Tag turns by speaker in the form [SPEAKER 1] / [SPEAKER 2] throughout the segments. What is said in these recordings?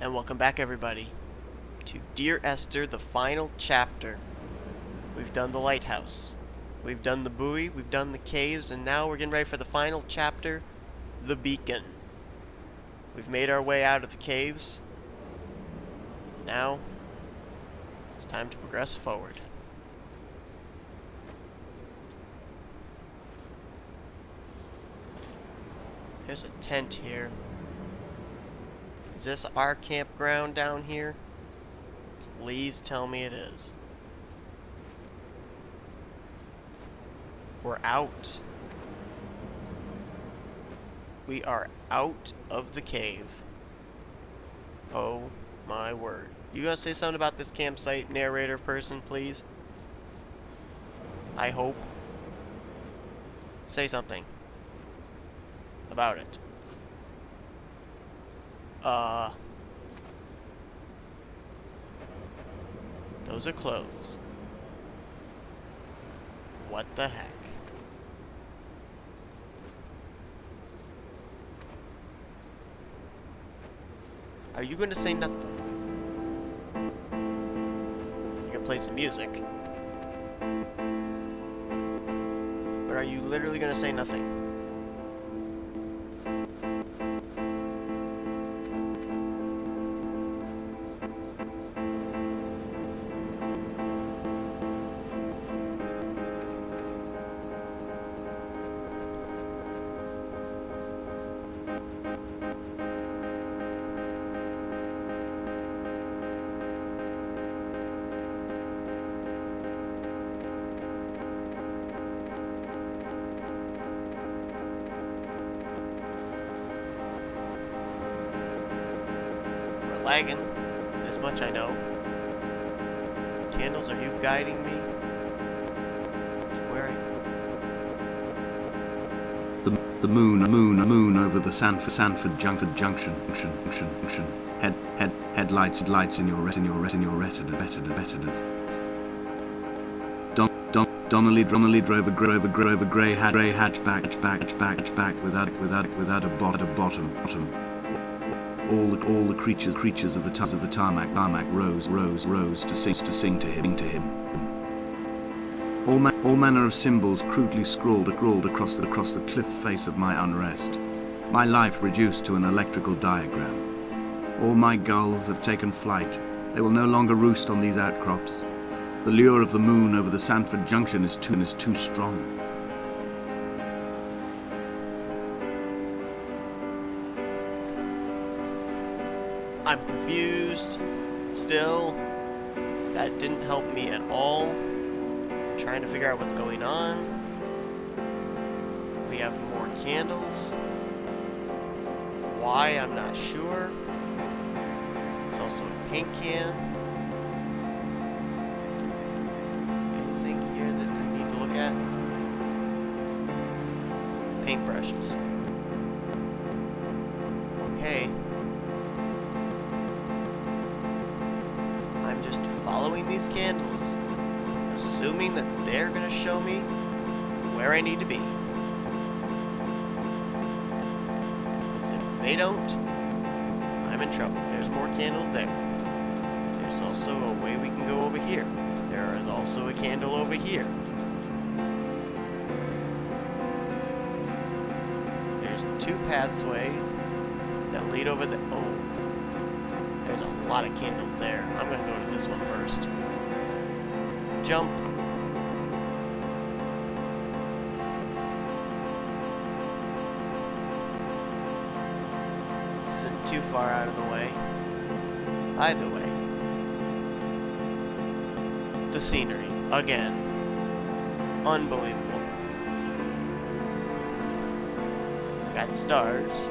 [SPEAKER 1] And welcome back, everybody, to Dear Esther, the final chapter. We've done the lighthouse, we've done the buoy, we've done the caves, and now we're getting ready for the final chapter, the beacon. We've made our way out of the caves. Now, it's time to progress forward. There's a tent here. Is this our campground down here? Please tell me it is. We're out. We are out of the cave. Oh my word. You gonna say something about this campsite, narrator person, please? I hope. Say something about it. Those are clothes. What the heck? Are you going to say nothing? You're gonna play some music. But are you literally gonna say nothing? Lagging. This much I know. Candles, are you guiding me? Where?
[SPEAKER 2] The moon over the Sanford Junction. Headlights in your retinas. Donnelly drove a grey hatchback without a bottom. All the creatures of the tarmac rose to sing to him. All manner of symbols crudely scrawled across the cliff face of my unrest. My life reduced to an electrical diagram. All my gulls have taken flight. They will no longer roost on these outcrops. The lure of the moon over the Sanford Junction is too strong.
[SPEAKER 1] I'm confused. Still, that didn't help me at all. I'm trying to figure out what's going on. We have more candles. Why, I'm not sure. There's also a paint can. Anything here that I need to look at? Paintbrushes. Okay. I'm just following these candles, assuming that they're gonna show me where I need to be. Because if they don't, I'm in trouble. There's more candles there. There's also a way we can go over here. There is also a candle over here. There's two pathways that lead over the... Oh. There's a lot of candles there. I'm gonna go to this one first. Jump. This isn't too far out of the way. Either way. The scenery. Again. Unbelievable. We got stars.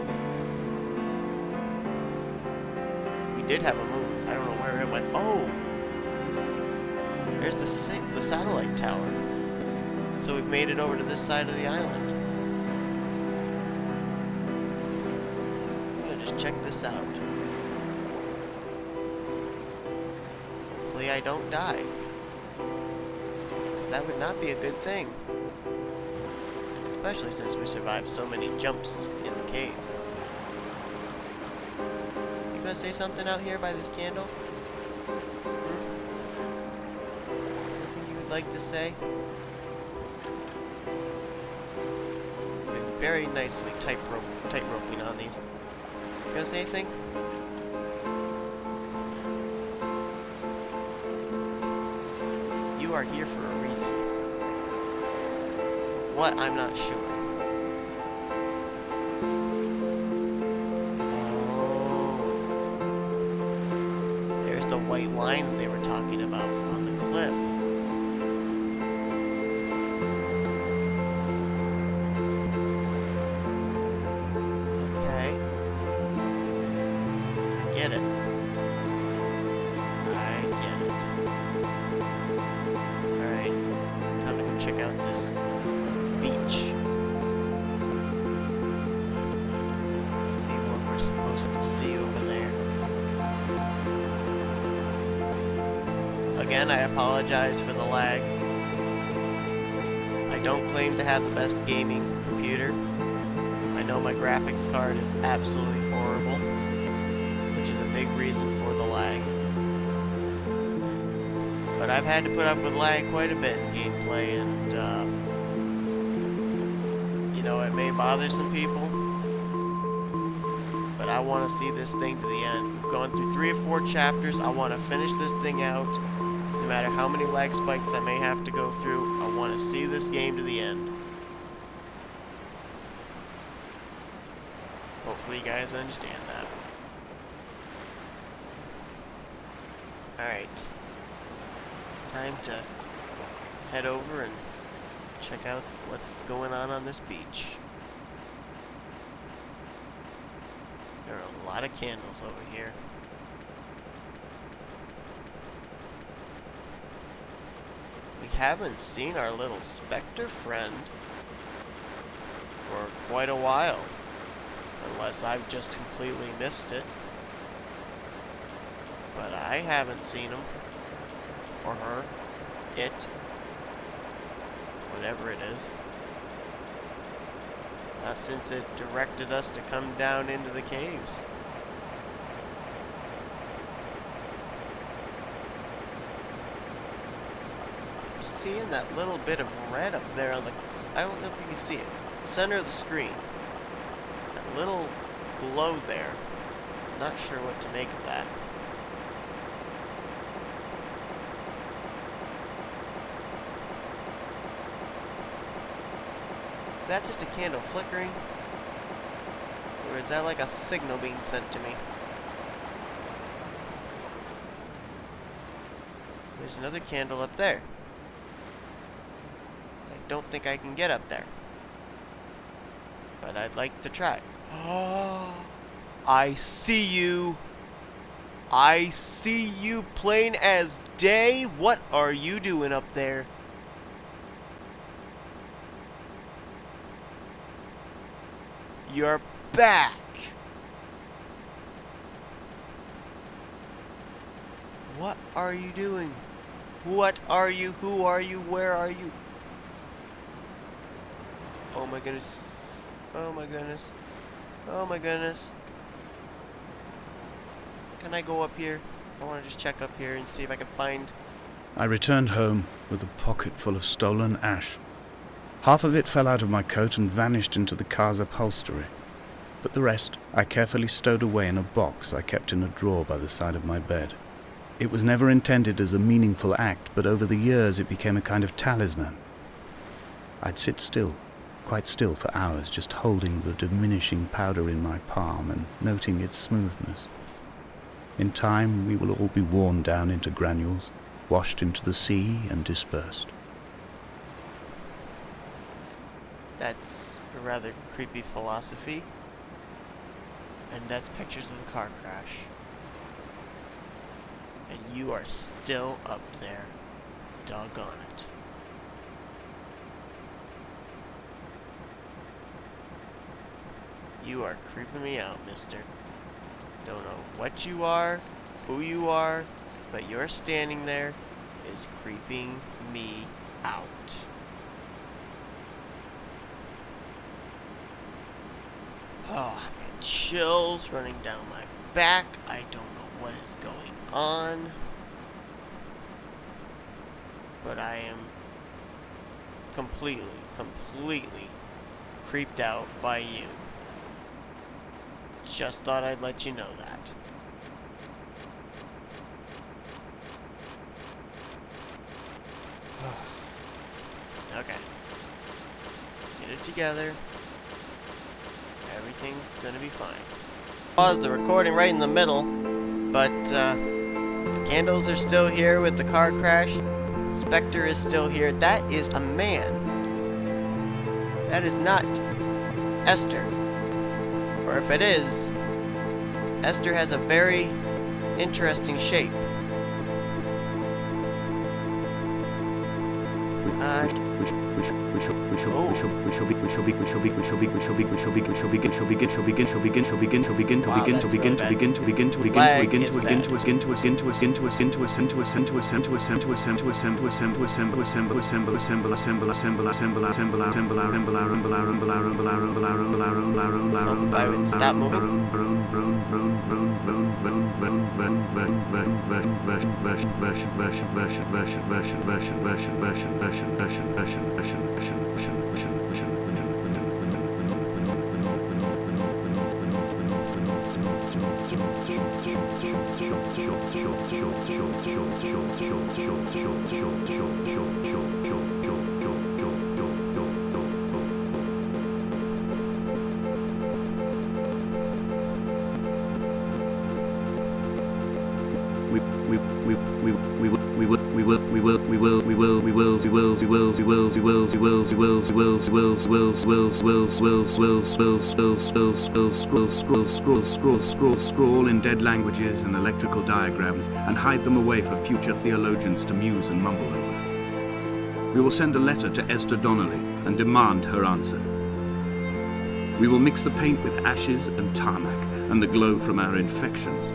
[SPEAKER 1] Did have a moon. I don't know where it went. Oh! There's the satellite tower. So we've made it over to this side of the island. I'm gonna just check this out. Hopefully I don't die. Because that would not be a good thing. Especially since we survived so many jumps in the cave. Gonna say something out here by this candle? Anything you would like to say? Very nicely tight roping on these. Gonna say anything? You are here for a reason. What? I'm not sure. Oh. There's the white lines they were talking about on the cliff. Get it. I get it. Alright. Time to go check out this beach. Let's see what we're supposed to see over there. Again, I apologize for the lag. I don't claim to have the best gaming computer. I know my graphics card is absolutely horrible, which is a big reason for the lag. But I've had to put up with lag quite a bit in gameplay, and you know, it may bother some people, but I want to see this thing to the end. We've gone through 3 or 4 chapters. I want to finish this thing out, no matter how many lag spikes I may have to go through. I want to see this game to the end. Hopefully you guys understand that. Alright. Time to head over and check out what's going on this beach. There are a lot of candles over here. We haven't seen our little specter friend for quite a while. Unless I've just completely missed it. But I haven't seen him. Or her. It. Whatever it is. Not since it directed us to come down into the caves. I'm seeing that little bit of red up there on the... I don't know if you can see it. Center of the screen. That little glow there. Not sure what to make of that. Is that just a candle flickering? Or is that like a signal being sent to me? There's another candle up there. I don't think I can get up there. But I'd like to try. Oh, I see you. I see you plain as day. What are you doing up there? You're back. What are you doing? What are you? Who are you? Where are you? Oh my goodness. Oh my goodness. Oh my goodness. Can I go up here? I want to just check up here and see if I can find...
[SPEAKER 2] I returned home with a pocket full of stolen ash. Half of it fell out of my coat and vanished into the car's upholstery, but the rest I carefully stowed away in a box I kept in a drawer by the side of my bed. It was never intended as a meaningful act, but over the years it became a kind of talisman. I'd sit still, quite still for hours, just holding the diminishing powder in my palm and noting its smoothness. In time we will all be worn down into granules, washed into the sea and dispersed.
[SPEAKER 1] That's a rather creepy philosophy. And that's pictures of the car crash. And you are still up there. Doggone it. You are creeping me out, mister. Don't know what you are, who you are, but your standing there is creeping me out. Oh, I've got chills running down my back. I don't know what is going on. But I am completely creeped out by you. Just thought I'd let you know that. Okay. Get it together. Everything's gonna be fine. Pause the recording right in the middle, but the candles are still here with the car crash. Spectre is still here. That is a man. That is not Esther. Or if it is, Esther has a very interesting shape.
[SPEAKER 2] Scroll in dead languages and electrical diagrams and hide them away for future theologians to muse and mumble over. We will send a letter to Esther Donnelly and demand her answer. We will mix the paint with ashes and tarmac and the glow from our infections.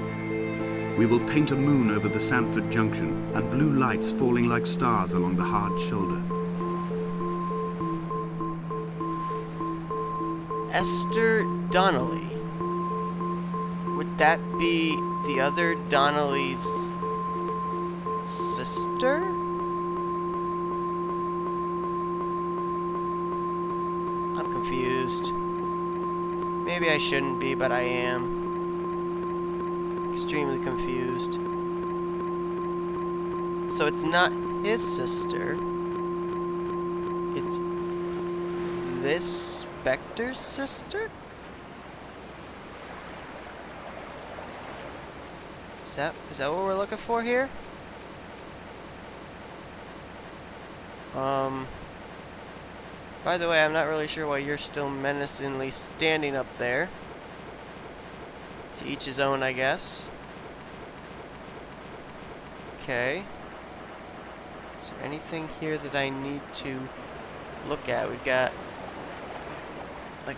[SPEAKER 2] We will paint a moon over the Sanford Junction and blue lights falling like stars along the hard shoulder.
[SPEAKER 1] Esther Donnelly. Would that be the other Donnelly's sister? I'm confused. Maybe I shouldn't be, but I am. Extremely confused. So it's not his sister. It's this Spectre's sister? Is that what we're looking for here? By the way, I'm not really sure why you're still menacingly standing up there. To each his own, I guess. Okay. Is there anything here that I need to look at? We've got like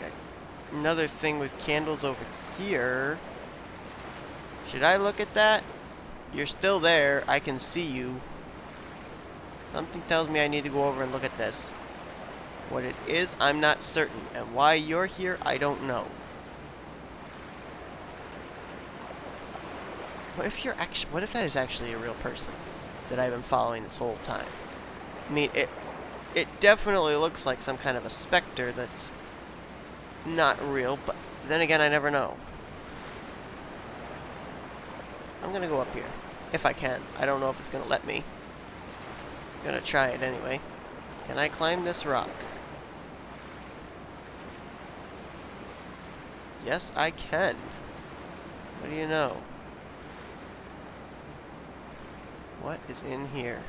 [SPEAKER 1] another thing with candles over here. Should I look at that? You're still there. I can see you. Something tells me I need to go over and look at this. What it is, I'm not certain. And why you're here, I don't know. What if that is actually a real person that I've been following this whole time? I mean, it definitely looks like some kind of a specter that's not real, but then again, I never know. I'm gonna go up here, if I can. I don't know if it's gonna let me. I'm gonna try it anyway. Can I climb this rock? Yes, I can. What do you know? What is in here?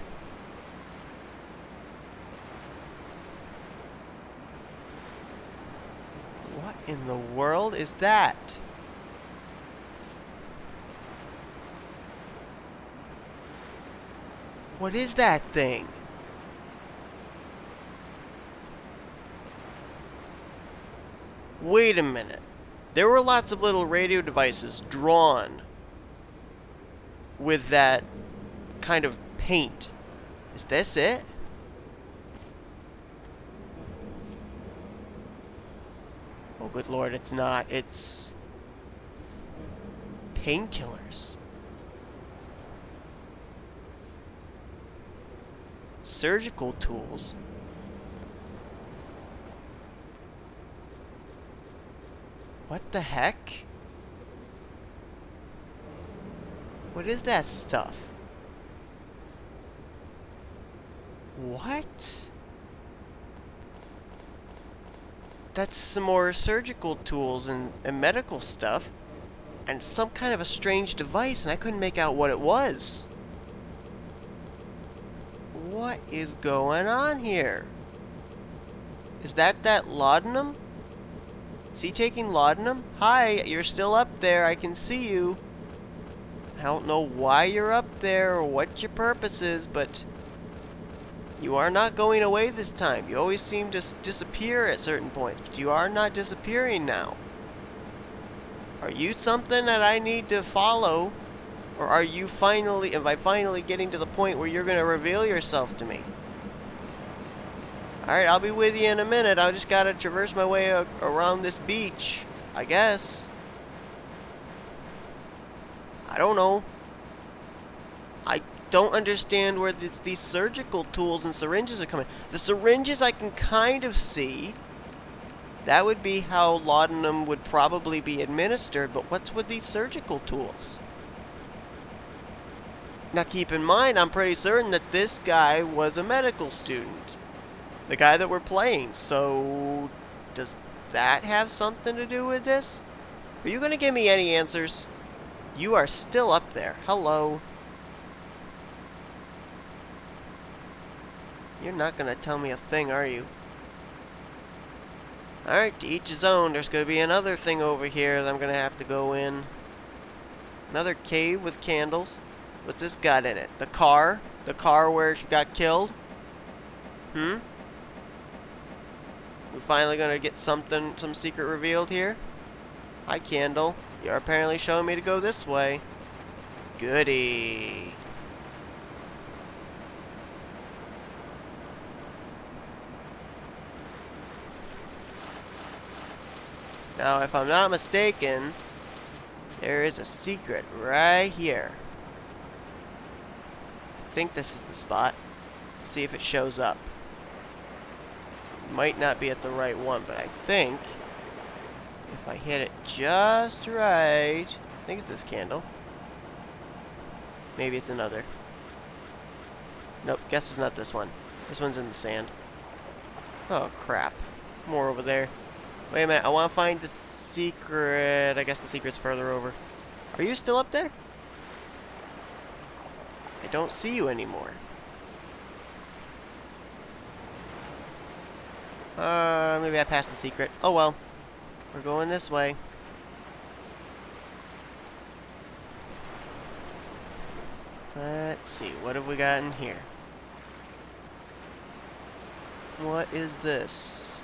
[SPEAKER 1] What in the world is that? What is that thing? Wait a minute. There were lots of little radio devices drawn with that kind of paint. Is this it? Oh, good lord, it's not. It's Painkillers. Surgical tools. What the heck? What is that stuff? What? That's some more surgical tools and medical stuff. And some kind of a strange device, and I couldn't make out what it was. What is going on here? Is that laudanum? Is he taking laudanum? Hi, you're still up there. I can see you. I don't know why you're up there or what your purpose is, but you are not going away this time. You always seem to disappear at certain points, but you are not disappearing now. Are you something that I need to follow? Or are you finally, am I finally getting to the point where you're going to reveal yourself to me? Alright, I'll be with you in a minute. I just got to traverse my way around this beach, I guess. I don't know. I don't understand where these surgical tools and syringes are coming. The syringes I can kind of see. That would be how laudanum would probably be administered, but what's with these surgical tools? Now keep in mind, I'm pretty certain that this guy was a medical student. The guy that we're playing, so does that have something to do with this? Are you gonna give me any answers? You are still up there. Hello. You're not gonna tell me a thing, are you? Alright, to each his own. There's gonna be another thing over here that I'm gonna have to go in. Another cave with candles. What's this got in it? The car? The car where she got killed? We're finally gonna get some secret revealed here? Hi, candle. You're apparently showing me to go this way. Goody. Now, if I'm not mistaken, there is a secret right here. I think this is the spot. See if it shows up. Might not be at the right one, but I think if I hit it just right, I think it's this candle. Maybe it's another. Nope, guess it's not this one. This one's in the sand. Oh crap. More over there. Wait a minute, I want to find the secret. I guess the secret's further over. Are you still up there? I don't see you anymore. Maybe I passed the secret. Oh well. We're going this way. Let's see, what have we got in here? What is this?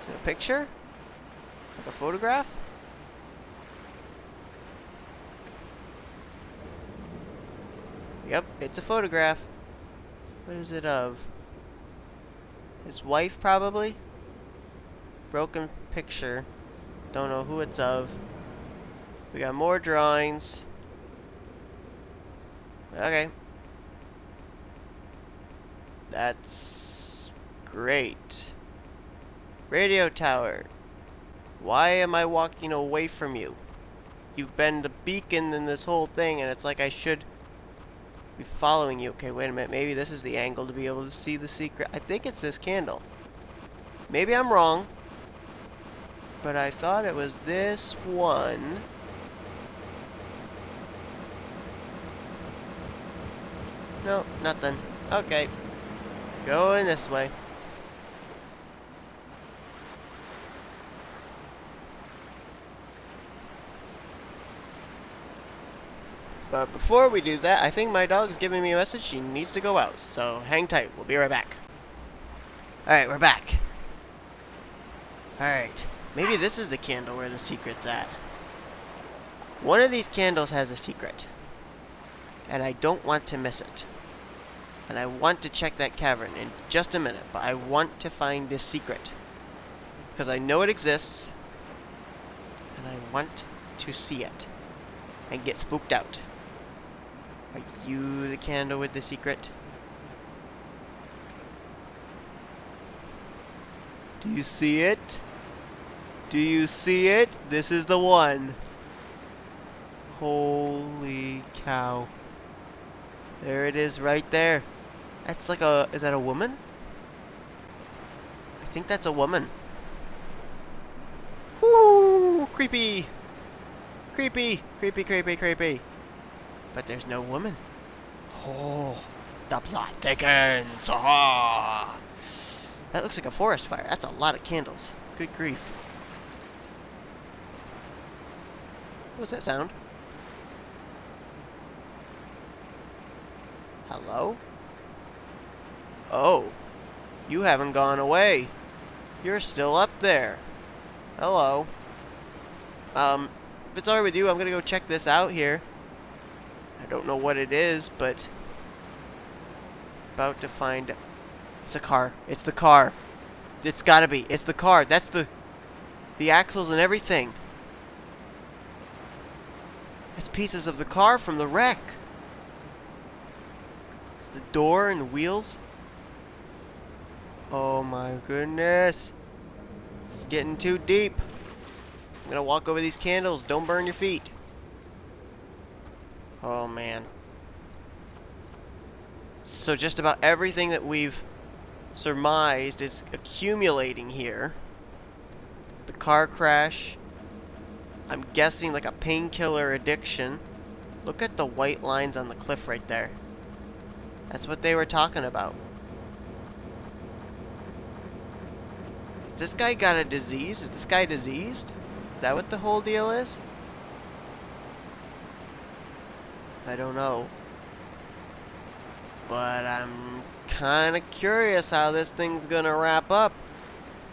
[SPEAKER 1] Is it a picture? Like a photograph? Yep, it's a photograph. What is it of? His wife, probably? Broken picture. Don't know who it's of. We got more drawings. Okay. That's great. Radio tower. Why am I walking away from you? You've been the beacon in this whole thing, and it's like I should be following you. Okay, wait a minute. Maybe this is the angle to be able to see the secret. I think it's this candle. Maybe I'm wrong. But I thought it was this one. No, nothing. Okay. Going this way. But before we do that, I think my dog's giving me a message. She needs to go out. So hang tight. We'll be right back. Alright, we're back. Alright. Maybe this is the candle where the secret's at. One of these candles has a secret. And I don't want to miss it. And I want to check that cavern in just a minute. But I want to find this secret. Because I know it exists. And I want to see it. and get spooked out. Are you the candle with the secret? Do you see it? Do you see it? This is the one. Holy cow. There it is right there. That's like a... Is that a woman? I think that's a woman. Woo! Creepy! Creepy! Creepy, creepy, creepy. But there's no woman. Oh, the plot thickens. Ah! That looks like a forest fire. That's a lot of candles. Good grief. What's that sound? Hello? Oh, you haven't gone away. You're still up there. Hello. If it's alright with you, I'm gonna go check this out here. I don't know what it is, but about to find. It's a car. It's the car. It's gotta be. It's the car. That's the axles and everything. It's pieces of the car from the wreck. It's the door and the wheels. Oh my goodness. It's getting too deep. I'm gonna walk over these candles. Don't burn your feet. Oh man. So just about everything that we've surmised is accumulating here. The car crash. I'm guessing like a painkiller addiction. Look at the white lines on the cliff right there. That's what they were talking about. Has this guy got a disease? Is this guy diseased? Is that what the whole deal is? I don't know. But I'm kind of curious how this thing's gonna wrap up.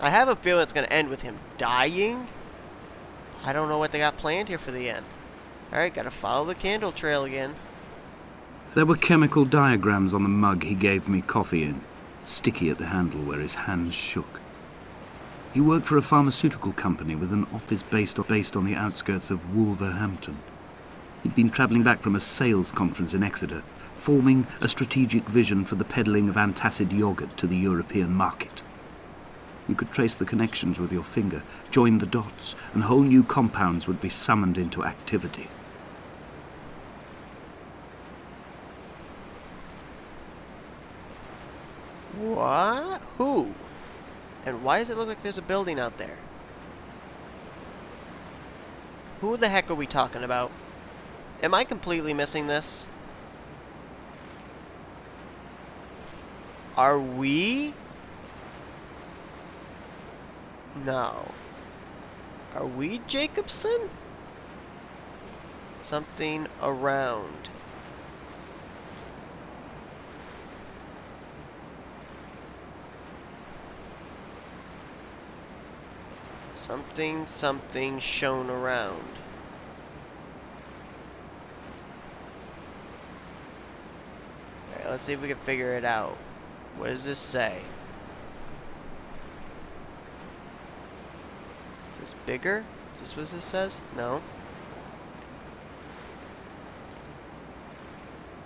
[SPEAKER 1] I have a feeling it's gonna end with him dying. I don't know what they got planned here for the end. Alright, gotta follow the candle trail again.
[SPEAKER 2] There were chemical diagrams on the mug he gave me coffee in, sticky at the handle where his hands shook. He worked for a pharmaceutical company with an office based on the outskirts of Wolverhampton. He'd been travelling back from a sales conference in Exeter, forming a strategic vision for the peddling of antacid yogurt to the European market. You could trace the connections with your finger, join the dots, and whole new compounds would be summoned into activity.
[SPEAKER 1] What? Who? And why does it look like there's a building out there? Who the heck are we talking about? Am I completely missing this? Are we? No. Are we Jacobson? Something around. Something shown around. Alright, let's see if we can figure it out. What does this say? Is this bigger? Is this what this says? No.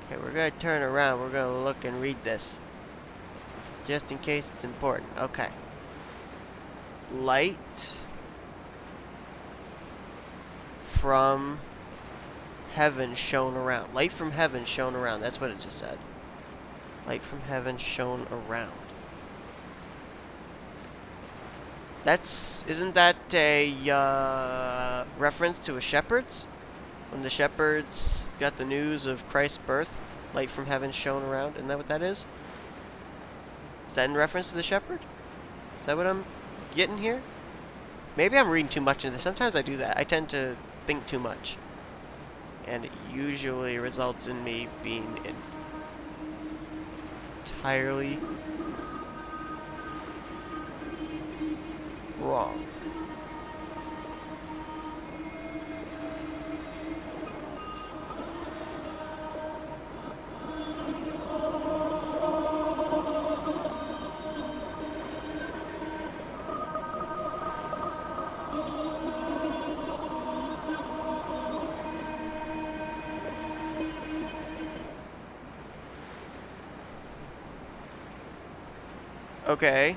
[SPEAKER 1] Okay, we're gonna turn around. We're gonna look and read this. Just in case it's important. Okay. Light from heaven shone around. Light from heaven shone around. That's what it just said. Light from heaven shone around. Isn't that a reference to a shepherds? When the shepherds got the news of Christ's birth, light from heaven shone around. Isn't that what that is? Is that in reference to the shepherd? Is that what I'm getting here? Maybe I'm reading too much into this. Sometimes I do that. I tend to think too much. And it usually results in me being entirely wrong. Okay.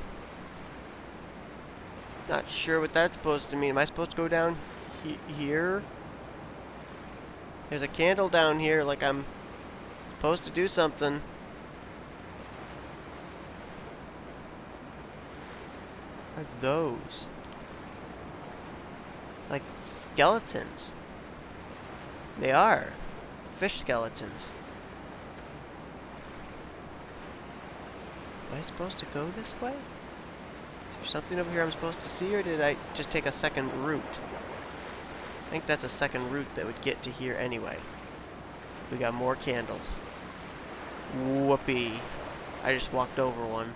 [SPEAKER 1] Not sure what that's supposed to mean. Am I supposed to go down here? There's a candle down here, like I'm supposed to do something. What are those? Like skeletons. They are. Fish skeletons. Am I supposed to go this way? Is there something over here I'm supposed to see, or did I just take a second route? I think that's a second route that would get to here anyway. We got more candles. Whoopee. I just walked over one.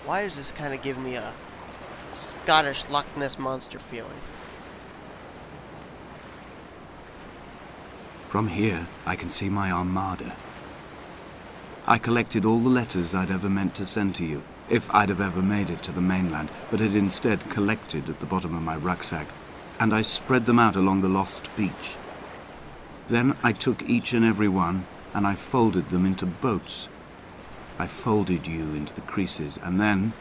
[SPEAKER 1] Why does this kind of give me a Scottish Loch Ness Monster feeling?
[SPEAKER 2] From here, I can see my armada. I collected all the letters I'd ever meant to send to you, if I'd have ever made it to the mainland, but had instead collected at the bottom of my rucksack, and I spread them out along the lost beach. Then I took each and every one, and I folded them into boats. I folded you into the creases, and then,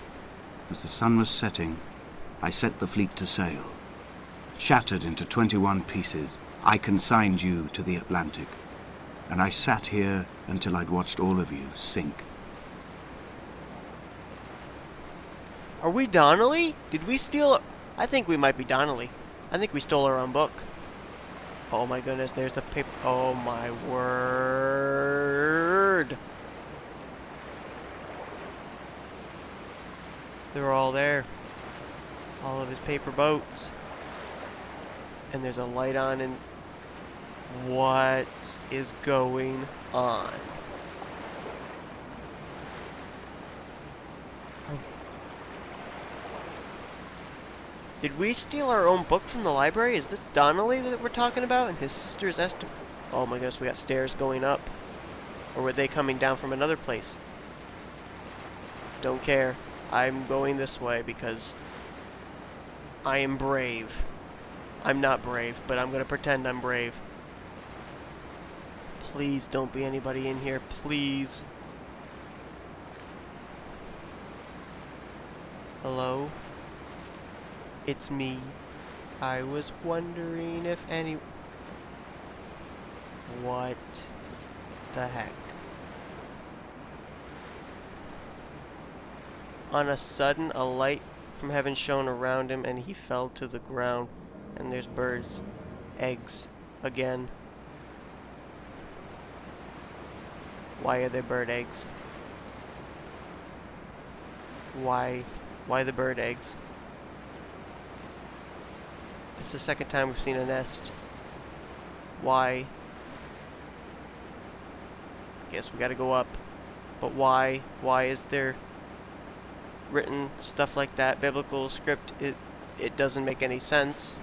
[SPEAKER 2] as the sun was setting, I set the fleet to sail. Shattered into 21 pieces, I consigned you to the Atlantic, and I sat here until I'd watched all of you sink.
[SPEAKER 1] Are we Donnelly? Did we steal? I think we might be Donnelly. I think we stole our own book. Oh my goodness, there's the paper. Oh my word. They're all there. All of his paper boats. And there's a light on, and what is going on? Oh. Did we steal our own book from the library? Is this Donnelly that we're talking about? And his sister is Esther? Oh my goodness, we got stairs going up. Or were they coming down from another place? Don't care. I'm going this way because I am brave. I'm not brave, but I'm going to pretend I'm brave. Please don't be anybody in here. Please. Hello? It's me. I was wondering if any... What the heck? On a sudden, a light from heaven shone around him, and he fell to the ground. And there's birds. Eggs. Again. Why are there bird eggs? Why? Why the bird eggs? It's the second time we've seen a nest. Why? Guess we gotta go up. But why? Why is there written stuff like that? Biblical script, it doesn't make any sense.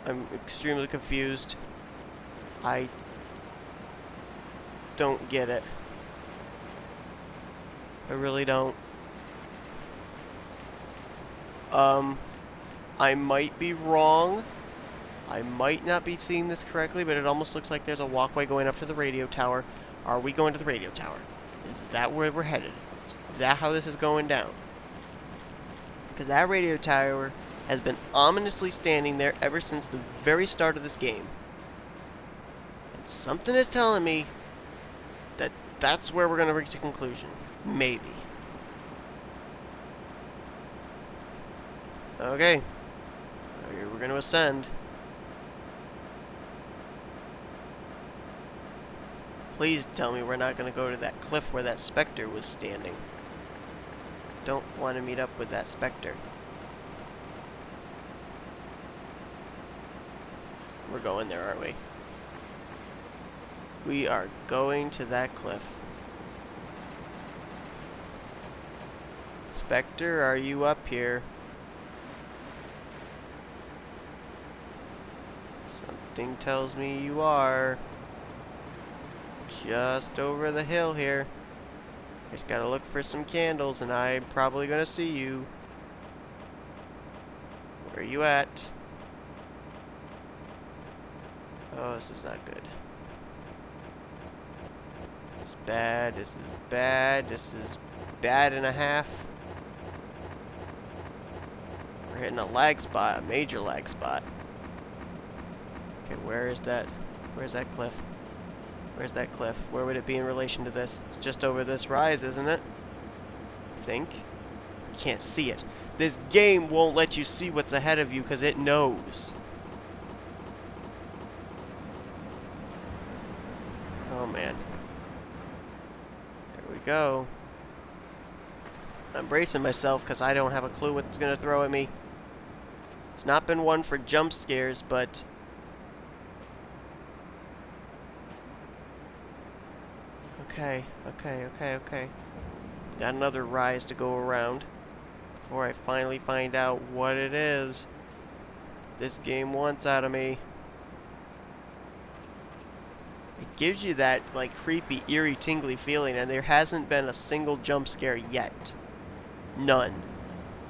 [SPEAKER 1] I'm extremely confused. I don't get it. I really don't. I might be wrong. I might not be seeing this correctly, but it almost looks like there's a walkway going up to the radio tower. Are we going to the radio tower? Is that where we're headed? Is that how this is going down? Because that radio tower has been ominously standing there ever since the very start of this game. And something is telling me that that's where we're going to reach a conclusion. Maybe. Okay. We're going to ascend. Please tell me we're not going to go to that cliff where that specter was standing. Don't want to meet up with that specter. We're going there, aren't we? We are going to that cliff. Spectre, are you up here? Something tells me you are. Just over the hill here. Just gotta look for some candles, and I'm probably gonna see you. Where are you at? Oh, this is not good. is bad. This is bad. This is bad and a half. We're hitting a lag spot, a major lag spot. Okay, where is that? Where's that cliff? Where's that cliff? Where would it be in relation to this? It's just over this rise, isn't it? I think. You can't see it. This game won't let you see what's ahead of you because it knows. Oh man. There we go. I'm bracing myself because I don't have a clue what it's going to throw at me. It's not been one for jump scares, but... Okay. Got another rise to go around before I finally find out what it is this game wants out of me. It gives you that, like, creepy, eerie, tingly feeling, and there hasn't been a single jump scare yet. None.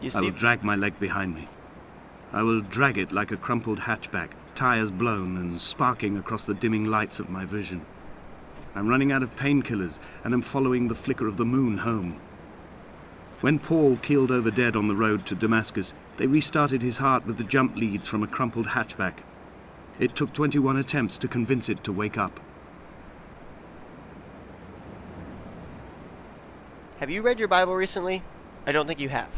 [SPEAKER 1] You see,
[SPEAKER 2] I will drag my leg behind me. I will drag it like a crumpled hatchback, tires blown and sparking across the dimming lights of my vision. I'm running out of painkillers, and am following the flicker of the moon home. When Paul keeled over dead on the road to Damascus, they restarted his heart with the jump leads from a crumpled hatchback. It took 21 attempts to convince it to wake up.
[SPEAKER 1] have you read your Bible recently? I don't think you have.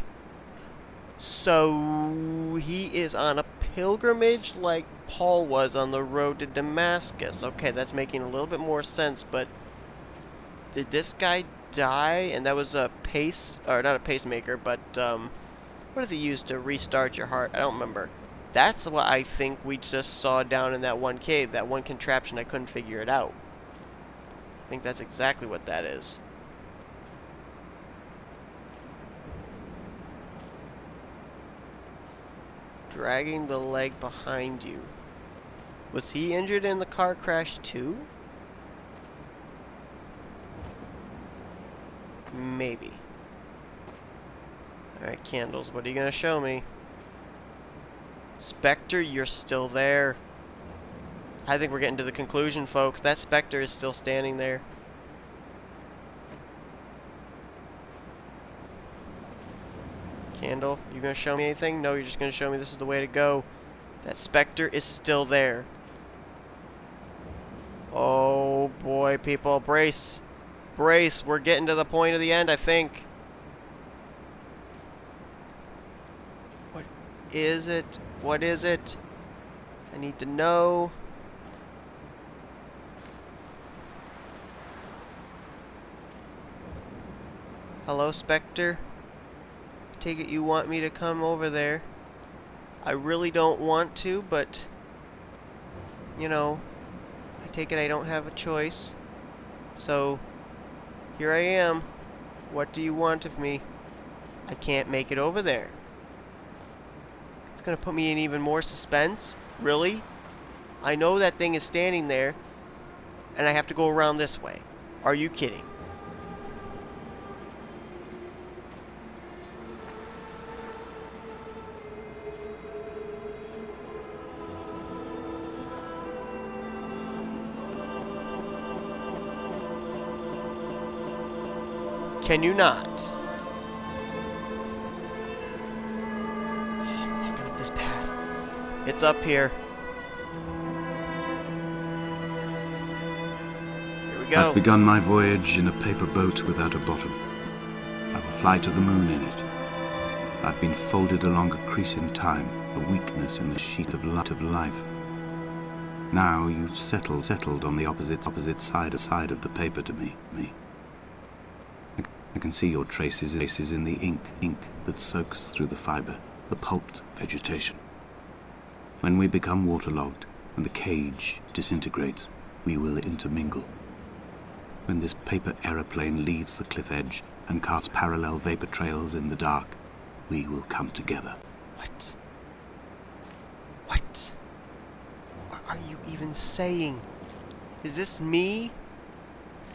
[SPEAKER 1] So, he is on a pilgrimage like Paul was on the road to Damascus. Okay, that's making a little bit more sense, but did this guy die? And that was a not a pacemaker, but what did he use to restart your heart? I don't remember. That's what I think we just saw down in that one cave, that one contraption. I couldn't figure it out. I think that's exactly what that is. Dragging the leg behind you. Was he injured in the car crash too? Maybe. Alright, candles, what are you gonna show me? Spectre, you're still there. I think we're getting to the conclusion, folks. That Spectre is still standing there. Candle, you gonna show me anything? No, you're just gonna show me this is the way to go. That Spectre is still there. Oh boy, people, brace. Brace, we're getting to the point of the end, I think. What is it? What is it? I need to know. Hello, Spectre? Take it you want me to come over there. I really don't want to, but you know, I take it I don't have a choice. So here I am. What do you want of me? I can't make it over there. It's gonna put me in even more suspense? Really? I know that thing is standing there, and I have to go around this way. Are you kidding? Can you not? Oh, walking up this path. It's up here. Here we go.
[SPEAKER 2] I've begun my voyage in a paper boat without a bottom. I will fly to the moon in it. I've been folded along a crease in time, a weakness in the sheet of life. Now you've settled on the opposite side of the paper to me. I can see your traces in the ink that soaks through the fiber, the pulped vegetation. When we become waterlogged and the cage disintegrates, we will intermingle. When this paper aeroplane leaves the cliff edge and carves parallel vapor trails in the dark, we will come together.
[SPEAKER 1] What? What? What are you even saying? Is this me?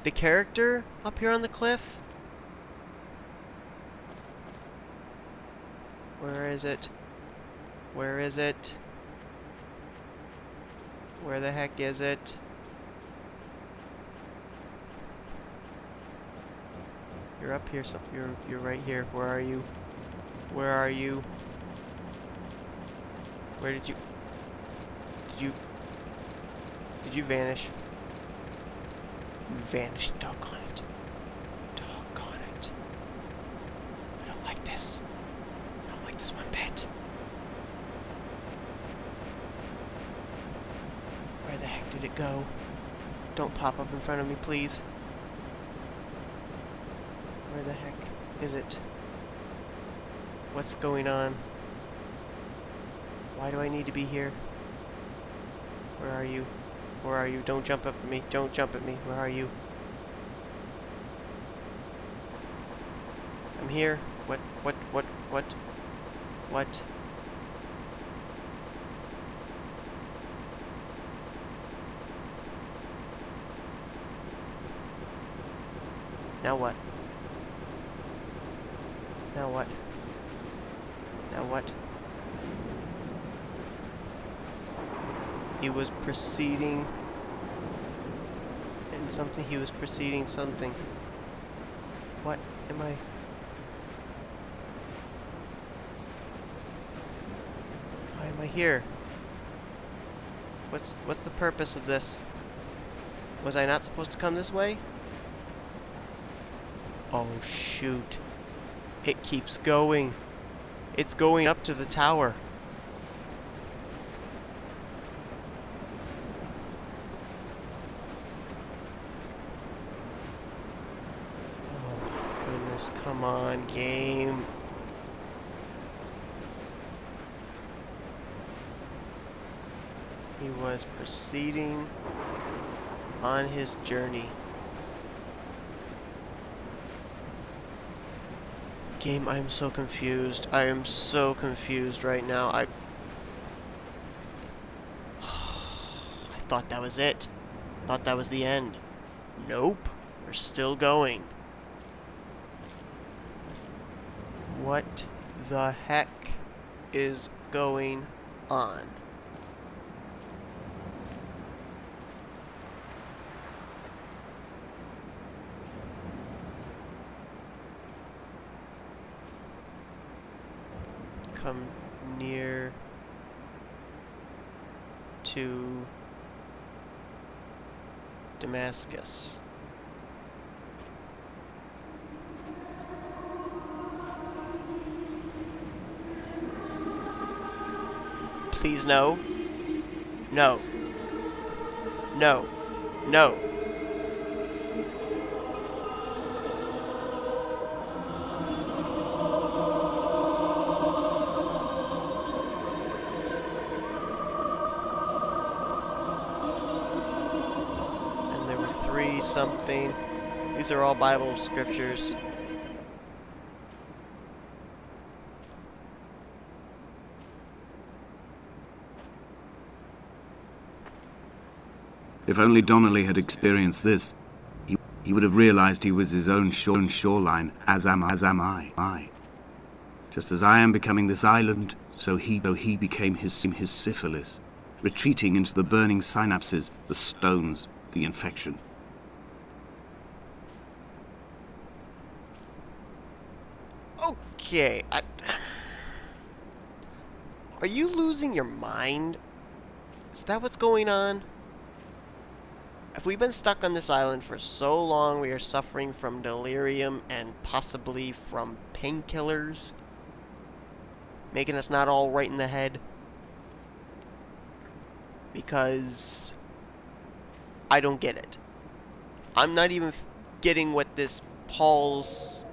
[SPEAKER 1] The character up here on the cliff? Where is it? Where is it? Where the heck is it? You're up here, so you're right here. Where are you? Where are you? Where did you vanish? You vanished, doggone it. Doggone it. I don't like this. I don't like this one bit. Where the heck did it go? Don't pop up in front of me, please. Where the heck is it? What's going on? Why do I need to be here? Where are you? Where are you? Don't jump up at me. Don't jump at me. Where are you? I'm here. What? Now what? Now what? Now what? He was proceeding and something. He was proceeding something. What am I? Why am I here? What's the purpose of this? Was I not supposed to come this way? Oh shoot. It keeps going. It's going up to the tower. Oh my goodness, come on, game. He was proceeding on his journey. Game, I am so confused. I am so confused right now. I thought that was it. Thought that was the end. Nope. We're still going. What the heck is going on? Come near to Damascus. Please no. No. No. No. Something. These are all Bible scriptures.
[SPEAKER 2] If only Donnelly had experienced this, he would have realized he was his own shoreline, as am I. Just as I am becoming this island, so he became his syphilis, retreating into the burning synapses, the stones, the infection.
[SPEAKER 1] Okay, are you losing your mind? Is that what's going on? Have we been stuck on this island for so long we are suffering from delirium and possibly from painkillers? Making us not all right in the head? Because I don't get it. I'm not even getting what this Paul's,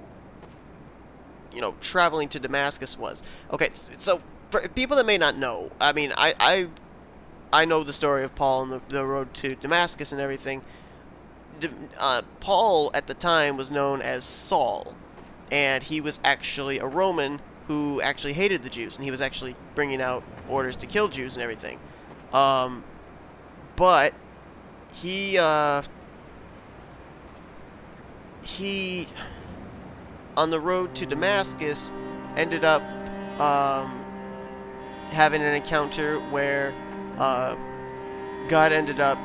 [SPEAKER 1] traveling to Damascus was. Okay, so for people that may not know, I mean, I know the story of Paul and the road to Damascus and everything. Paul at the time was known as Saul, and he was actually a Roman who actually hated the Jews, and he was actually bringing out orders to kill Jews and everything. But he on the road to Damascus ended up having an encounter where God ended up,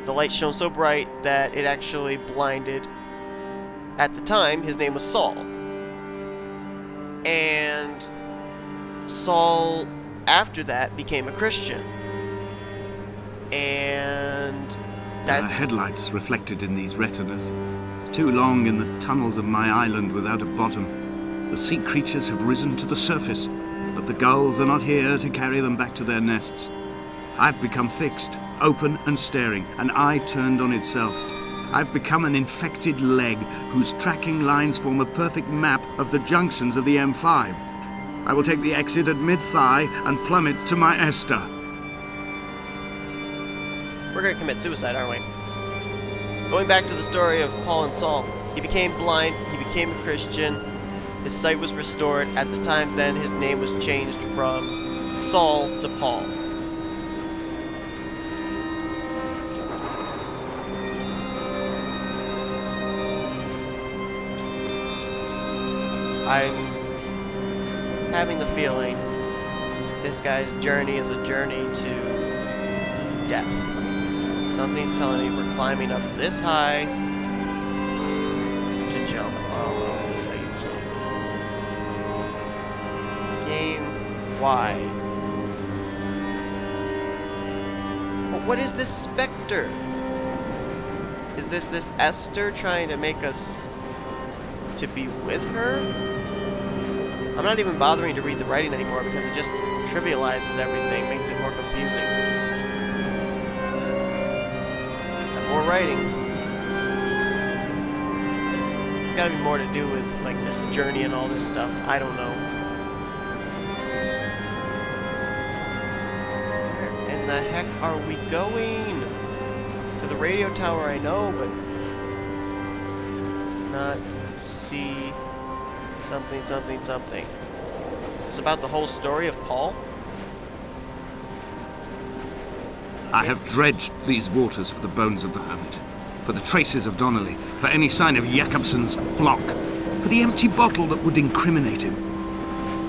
[SPEAKER 1] the light shone so bright that it actually blinded At the time, his name was Saul. And Saul, after that, became a Christian. And
[SPEAKER 2] There are
[SPEAKER 1] that...
[SPEAKER 2] headlights reflected in these retinas. Too long in the tunnels of my island without a bottom. The sea creatures have risen to the surface, but the gulls are not here to carry them back to their nests. I've become fixed, open and staring, an eye turned on itself. I've become an infected leg whose tracking lines form a perfect map of the junctions of the M5. I will take the exit at mid-thigh and plummet to my Esther.
[SPEAKER 1] We're gonna commit suicide, aren't we? Going back to the story of Paul and Saul, he became blind, he became a Christian, his sight was restored. At the time then, his name was changed from Saul to Paul. I'm having the feeling this guy's journey is a journey to death. Something's telling me we're climbing up this high to jump. Oh, is that you kidding me? Game, why? But what is this specter? Is this Esther trying to make us to be with her? I'm not even bothering to read the writing anymore because it just trivializes everything, makes it more confusing. More writing. It's gotta be more to do with like this journey and all this stuff. I don't know. Where in the heck are we going? To the radio tower, I know, but not see something, something, something. Is this about the whole story of Paul?
[SPEAKER 2] I have dredged these waters for the bones of the hermit, for the traces of Donnelly, for any sign of Jakobsen's flock, for the empty bottle that would incriminate him.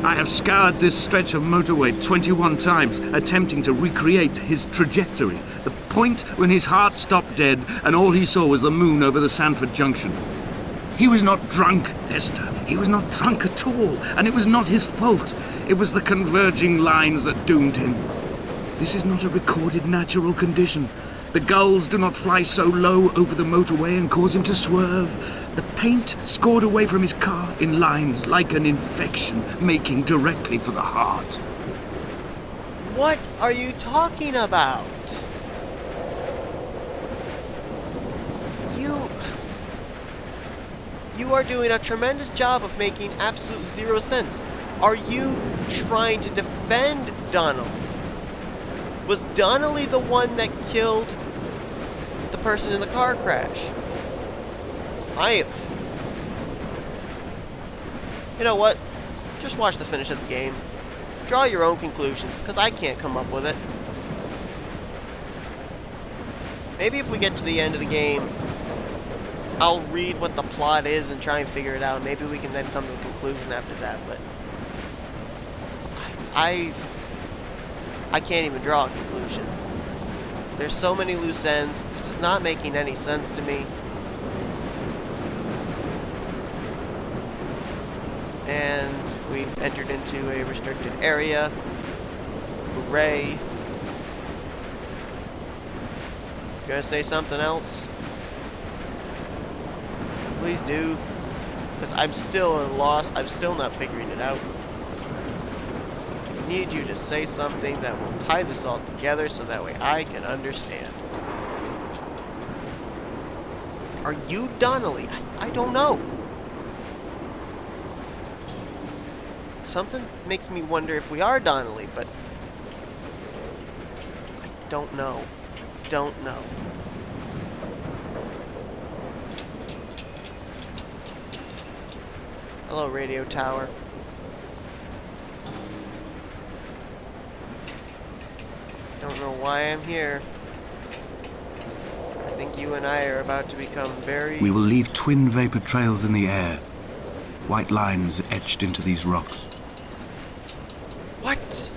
[SPEAKER 2] I have scoured this stretch of motorway 21 times, attempting to recreate his trajectory, the point when his heart stopped dead and all he saw was the moon over the Sanford Junction. He was not drunk, Esther. He was not drunk at all, and it was not his fault. It was the converging lines that doomed him. This is not a recorded natural condition. The gulls do not fly so low over the motorway and cause him to swerve. The paint scored away from his car in lines like an infection, making directly for the heart.
[SPEAKER 1] What are you talking about? You are doing a tremendous job of making absolute zero sense. Are you trying to defend Donnelly? Was Donnelly the one that killed the person in the car crash? You know what? Just watch the finish of the game. Draw your own conclusions, because I can't come up with it. Maybe if we get to the end of the game, I'll read what the plot is and try and figure it out. Maybe we can then come to a conclusion after that, but I can't even draw a conclusion. There's so many loose ends. This is not making any sense to me. And we've entered into a restricted area. Hooray. You gonna say something else? Please do. Because I'm still at a loss. I'm still not figuring it out. I need you to say something that will tie this all together so that way I can understand. Are you Donnelly? I don't know. Something makes me wonder if we are Donnelly, but I don't know. Don't know. Hello, radio tower. Don't know why I'm here. I think you and I are about to become very...
[SPEAKER 2] We will leave twin vapor trails in the air. White lines etched into these rocks.
[SPEAKER 1] What?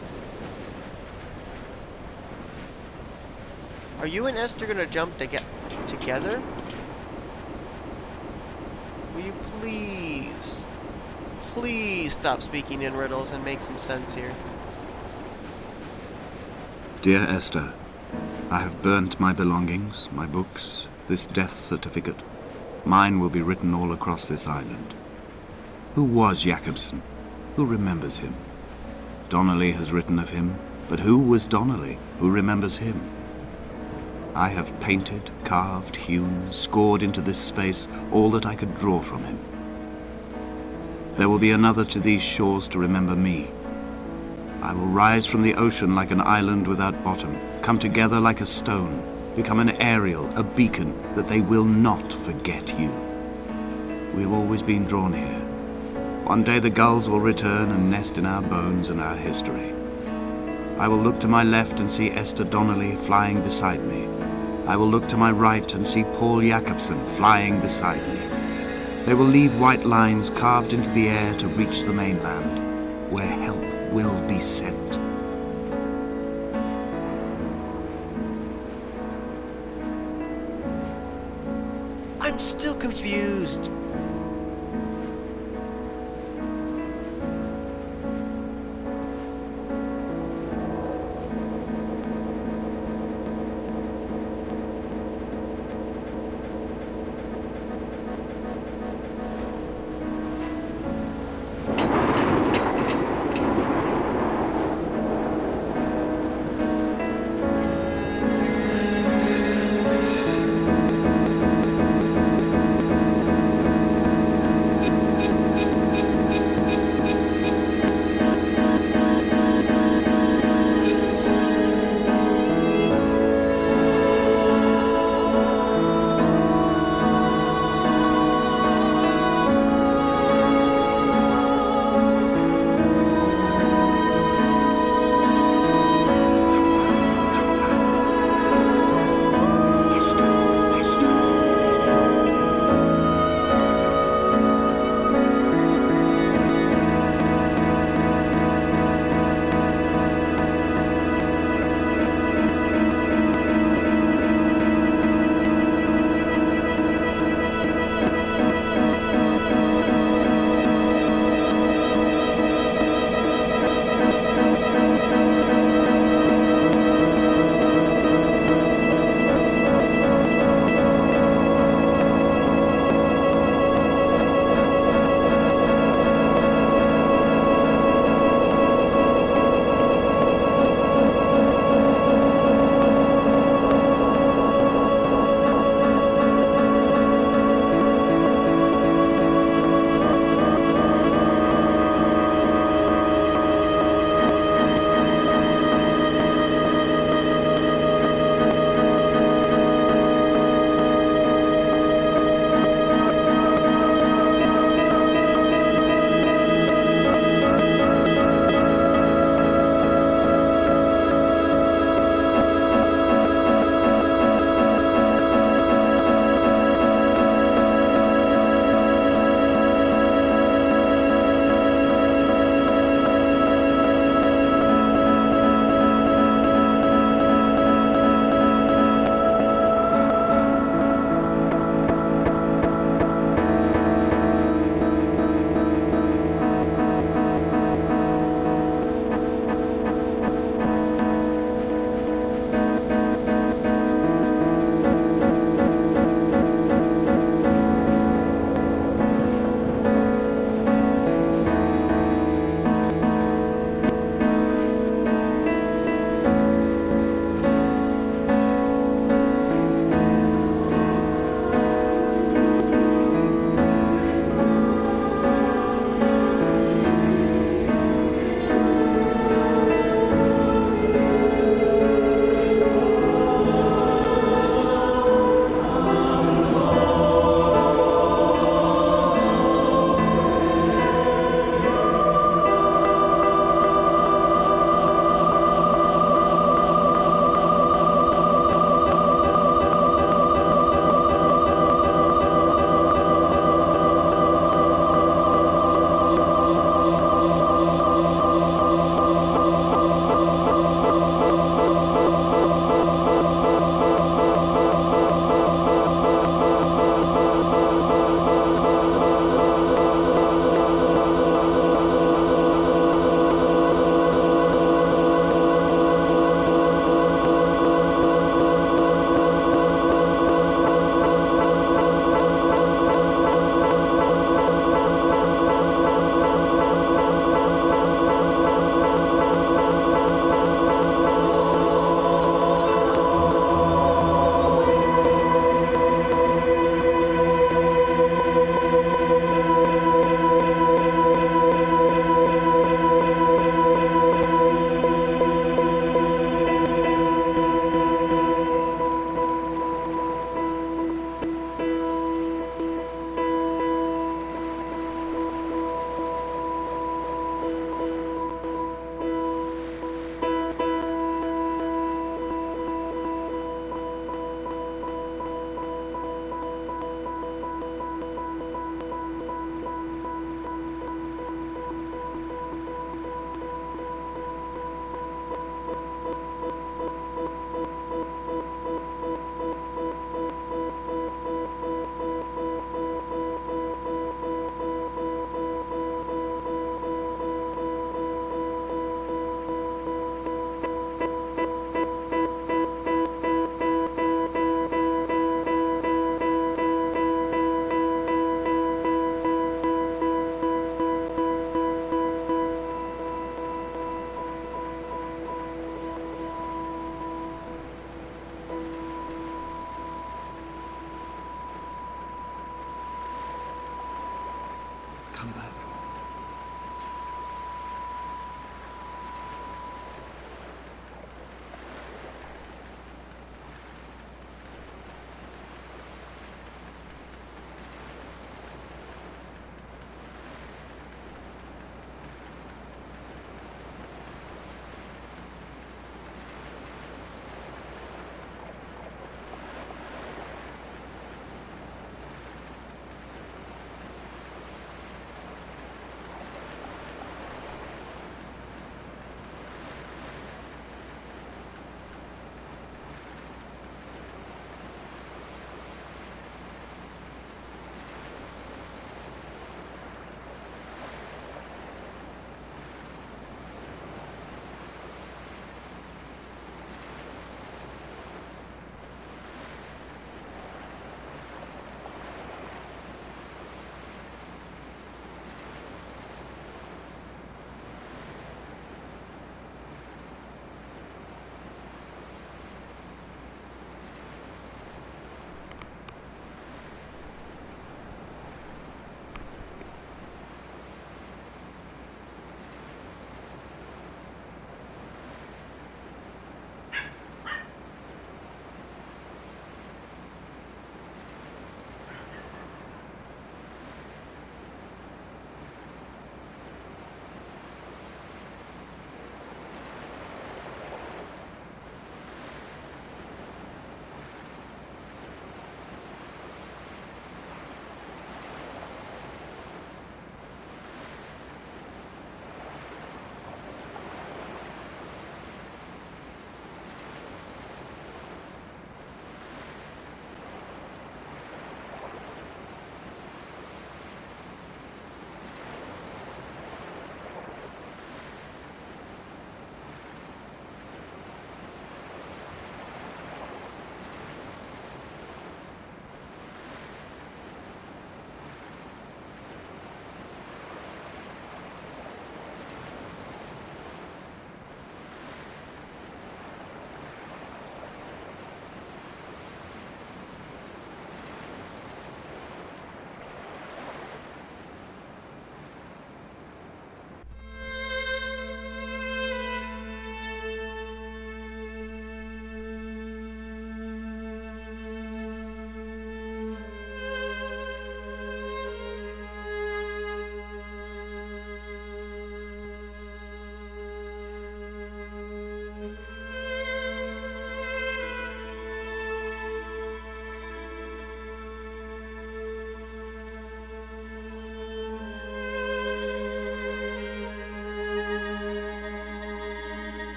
[SPEAKER 1] Are you and Esther gonna jump together? Will you please, please stop speaking in riddles and make some sense here?
[SPEAKER 2] Dear Esther, I have burnt my belongings, my books, this death certificate. Mine will be written all across this island. Who was Jakobsen? Who remembers him? Donnelly has written of him, but who was Donnelly? Who remembers him? I have painted, carved, hewn, scored into this space all that I could draw from him. There will be another to these shores to remember me. I will rise from the ocean like an island without bottom, come together like a stone, become an aerial, a beacon, that they will not forget you. We have always been drawn here. One day the gulls will return and nest in our bones and our history. I will look to my left and see Esther Donnelly flying beside me. I will look to my right and see Paul Jakobsen flying beside me. They will leave white lines carved into the air to reach the mainland, where help will be sent.
[SPEAKER 1] I'm still confused.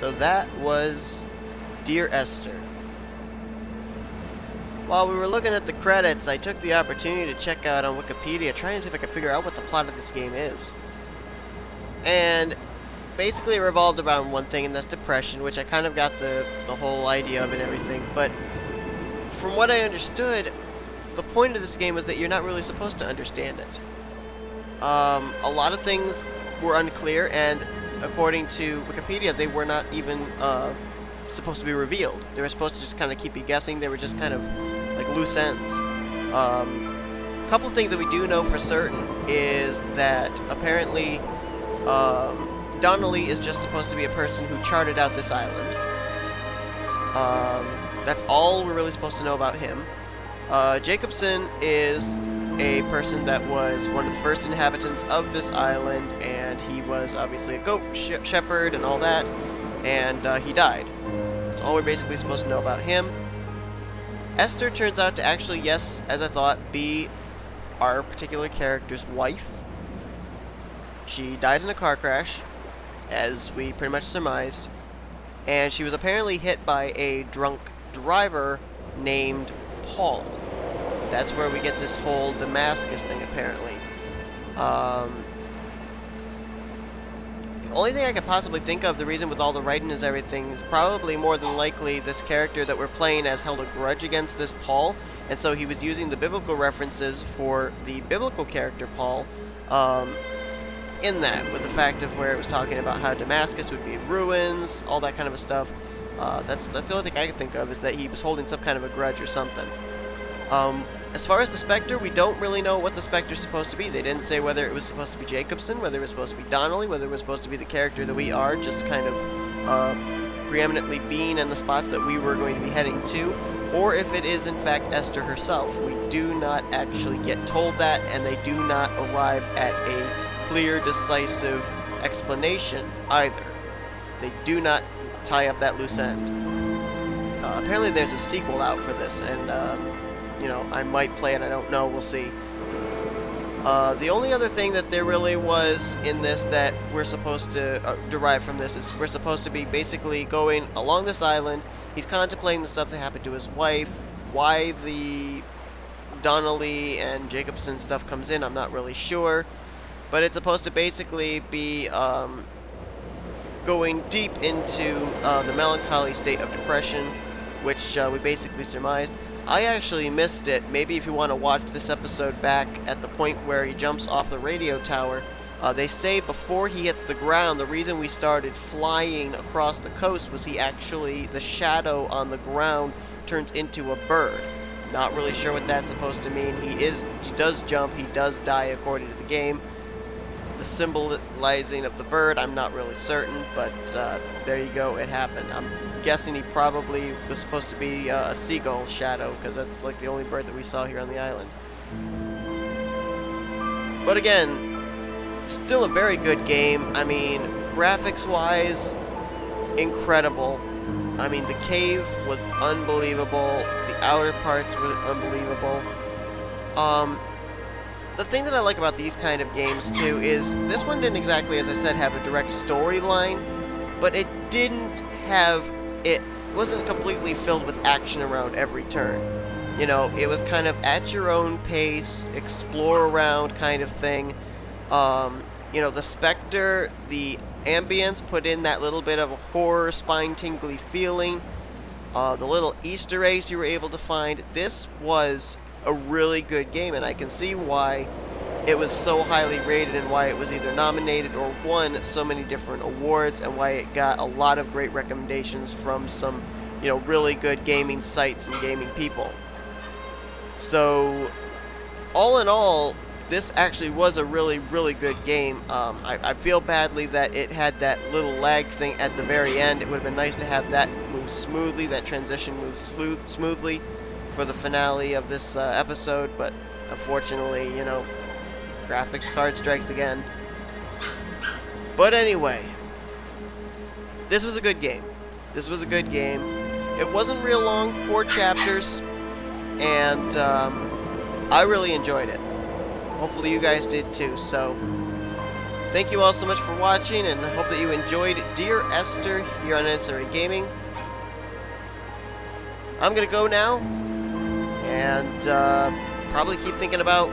[SPEAKER 1] So that was Dear Esther. While we were looking at the credits, I took the opportunity to check out on Wikipedia, trying to see if I could figure out what the plot of this game is. And basically it revolved around one thing, and that's depression, which I kind of got the whole idea of and everything. But from what I understood, the point of this game is that you're not really supposed to understand it. A lot of things were unclear, and according to Wikipedia, they were not even supposed to be revealed. They were supposed to just kind of keep you guessing. They were just kind of like loose ends. A couple of things that we do know for certain is that apparently Donnelly is just supposed to be a person who charted out this island. That's all we're really supposed to know about him. Jacobson is a person that was one of the first inhabitants of this island, and he was obviously a goat shepherd and all that, and he died. That's all we're basically supposed to know about him. Esther turns out to actually, yes, as I thought, be our particular character's wife. She dies in a car crash, as we pretty much surmised, and she was apparently hit by a drunk driver named Paul. That's where we get this whole Damascus thing, apparently. The only thing I could possibly think of, the reason with all the writing is everything, is probably more than likely this character that we're playing as held a grudge against this Paul, and so he was using the biblical references for the biblical character Paul, in that, with the fact of where it was talking about how Damascus would be in ruins, all that kind of stuff. That's the only thing I could think of, is that he was holding some kind of a grudge or something. As far as the Spectre, we don't really know what the Spectre's supposed to be. They didn't say whether it was supposed to be Jacobson, whether it was supposed to be Donnelly, whether it was supposed to be the character that we are, just kind of preeminently being in the spots that we were going to be heading to, or if it is in fact Esther herself. We do not actually get told that, and they do not arrive at a clear, decisive explanation either. They do not tie up that loose end. Apparently there's a sequel out for this, and you know, I might play it, I don't know, we'll see. The only other thing that there really was in this that we're supposed to derive from this is we're supposed to be basically going along this island. He's contemplating the stuff that happened to his wife. Why the Donnelly and Jacobson stuff comes in, I'm not really sure. But it's supposed to basically be going deep into the melancholy state of depression, which we basically surmised. I actually missed it. Maybe if you want to watch this episode back at the point where he jumps off the radio tower, they say before he hits the ground, the reason we started flying across the coast was the shadow on the ground turns into a bird. Not really sure what that's supposed to mean. He does jump, he does die according to the game. The symbolizing of the bird, I'm not really certain, but there you go, it happened. I'm guessing he probably was supposed to be a seagull shadow, because that's like the only bird that we saw here on the island. But again, still a very good game. I mean, graphics-wise, incredible. I mean, the cave was unbelievable. The outer parts were unbelievable. The thing that I like about these kind of games, too, is this one didn't exactly, as I said, have a direct storyline, but it wasn't completely filled with action around every turn. You know, it was kind of at your own pace, explore around kind of thing. You know, the Spectre, the ambience put in that little bit of a horror, spine-tingly feeling. The little Easter eggs you were able to find. This was a really good game, and I can see why it was so highly rated and why it was either nominated or won so many different awards, and why it got a lot of great recommendations from some, you know, really good gaming sites and gaming people. So, all in all, this actually was a really, really good game. I feel badly that it had that little lag thing at the very end. It would have been nice to have that move smoothly, that transition move smoothly for the finale of this episode, but unfortunately, you know, graphics card strikes again. But anyway, this was a good game. This was a good game. It wasn't real long, 4 chapters, and I really enjoyed it. Hopefully you guys did too. So, Thank you all so much for watching, and I hope that you enjoyed Dear Esther here on Unnecessary Gaming. I'm gonna go now, and probably keep thinking about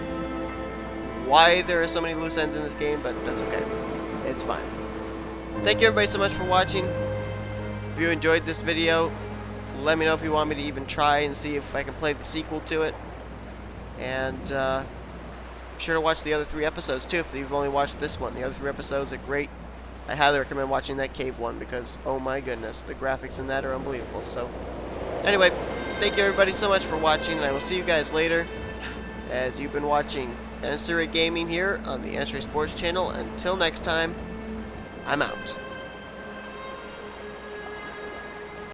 [SPEAKER 1] why there are so many loose ends in this game, but that's okay. It's fine. Thank you everybody so much for watching. If you enjoyed this video, let me know if you want me to even try and see if I can play the sequel to it. And be sure to watch the other 3 episodes too if you've only watched this one. The other 3 episodes are great. I highly recommend watching that cave one because, oh my goodness, the graphics in that are unbelievable. So, anyway, thank you everybody so much for watching, and I will see you guys later as you've been watching Unnecessary Gaming here on the Unnecessary Sports channel. Until next time, I'm out.